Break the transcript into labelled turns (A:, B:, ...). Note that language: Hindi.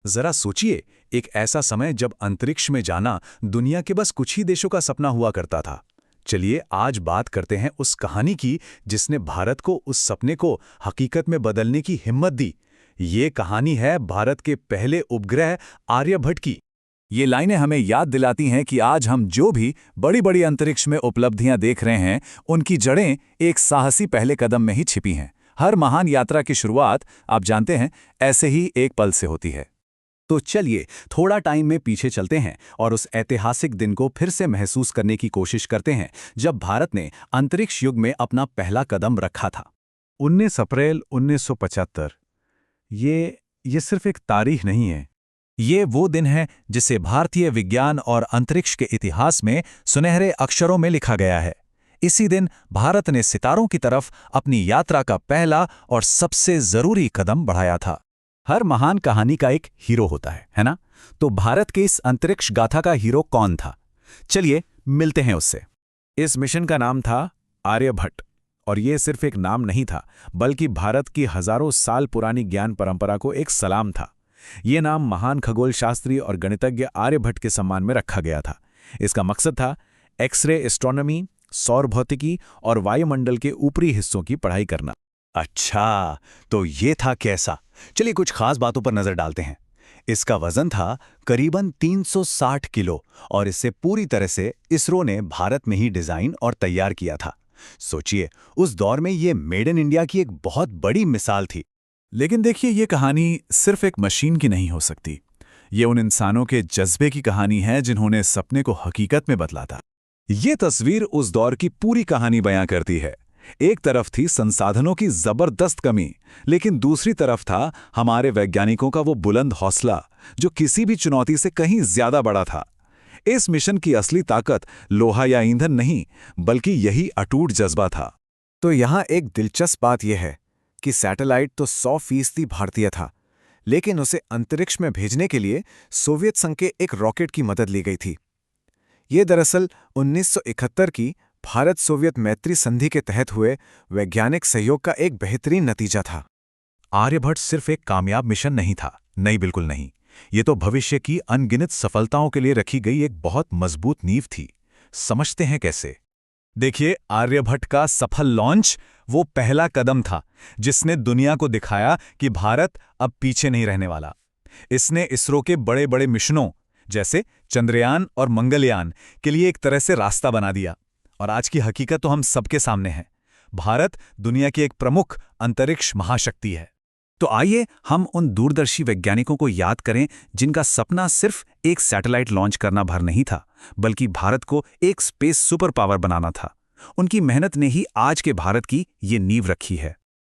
A: जरा सोचिए, एक ऐसा समय जब अंतरिक्ष में जाना दुनिया के बस कुछ ही देशों का सपना हुआ करता था। चलिए आज बात करते हैं उस कहानी की जिसने भारत को उस सपने को हकीकत में बदलने की हिम्मत दी। ये कहानी है भारत के पहले उपग्रह आर्यभट्ट की। ये लाइनें हमें याद दिलाती हैं कि आज हम जो भी बड़ी बड़ी अंतरिक्ष में उपलब्धियां देख रहे हैं, उनकी जड़ें एक साहसी पहले कदम में ही छिपी हैं। हर महान यात्रा की शुरुआत, आप जानते हैं, ऐसे ही एक पल से होती है। तो चलिए थोड़ा टाइम में पीछे चलते हैं और उस ऐतिहासिक दिन को फिर से महसूस करने की कोशिश करते हैं जब भारत ने अंतरिक्ष युग में अपना पहला कदम रखा था।
B: 19 अप्रैल 1975। ये सिर्फ एक तारीख नहीं है।
A: ये वो दिन है जिसे भारतीय विज्ञान और अंतरिक्ष के इतिहास में सुनहरे अक्षरों में लिखा गया है। इसी दिन भारत ने सितारों की तरफ अपनी यात्रा का पहला और सबसे जरूरी कदम बढ़ाया था। हर महान कहानी का एक हीरो होता है ना? तो भारत के इस अंतरिक्ष गाथा का हीरो कौन था? चलिए मिलते हैं उससे।
B: इस मिशन का नाम था आर्यभट्ट, और ये सिर्फ एक नाम नहीं था, बल्कि भारत की हजारों साल पुरानी ज्ञान परंपरा को एक सलाम था। ये नाम महान खगोल शास्त्री और गणितज्ञ आर्यभट्ट के सम्मान में रखा गया था। इसका मकसद था एक्सरे एस्ट्रोनॉमी, सौर भौतिकी और वायुमंडल के ऊपरी हिस्सों की पढ़ाई करना।
A: अच्छा, तो ये था कैसा? चलिए कुछ खास बातों पर नजर डालते हैं। इसका वजन था करीबन 360 किलो और इसे पूरी तरह से इसरो ने भारत में ही डिजाइन और तैयार किया था। सोचिए, उस दौर में ये मेड इन इंडिया की एक बहुत बड़ी मिसाल थी।
B: लेकिन देखिए, ये कहानी सिर्फ एक मशीन की नहीं हो सकती। ये उन इंसानों के जज्बे की कहानी है जिन्होंने सपने को हकीकत में बदला था।
A: ये तस्वीर उस दौर की पूरी कहानी बयां करती है। एक तरफ थी संसाधनों की जबरदस्त कमी, लेकिन दूसरी तरफ था हमारे वैज्ञानिकों का वो बुलंद हौसला जो किसी भी चुनौती से कहीं ज्यादा बड़ा था। इस मिशन की असली ताकत लोहा या ईंधन नहीं, बल्कि यही अटूट जज्बा था।
B: तो यहाँ एक दिलचस्प बात यह है कि सैटेलाइट तो 100% भारतीय था, लेकिन उसे अंतरिक्ष में भेजने के लिए सोवियत संघ के एक रॉकेट की मदद ली गई थी। ये दरअसल 1971 की भारत सोवियत मैत्री संधि के तहत हुए वैज्ञानिक सहयोग का एक बेहतरीन नतीजा था।
A: आर्यभट्ट सिर्फ एक कामयाब मिशन नहीं था, नहीं, बिल्कुल नहीं। ये तो भविष्य की अनगिनत सफलताओं के लिए रखी गई एक बहुत मजबूत नींव थी। समझते हैं कैसे? देखिए, आर्यभट्ट का सफल लॉन्च वो पहला कदम था जिसने दुनिया को दिखाया कि भारत अब पीछे नहीं रहने वाला। इसने इसरो के बड़े बड़े मिशनों जैसे चंद्रयान और मंगलयान के लिए एक तरह से रास्ता बना दिया। और आज की हकीकत तो हम सबके सामने है। भारत दुनिया की एक प्रमुख अंतरिक्ष महाशक्ति है। तो आइए हम उन दूरदर्शी वैज्ञानिकों को याद करें जिनका सपना सिर्फ एक सैटेलाइट लॉन्च करना भर नहीं था, बल्कि भारत को एक स्पेस सुपर पावर बनाना था। उनकी मेहनत ने ही आज के भारत की ये नींव रखी है।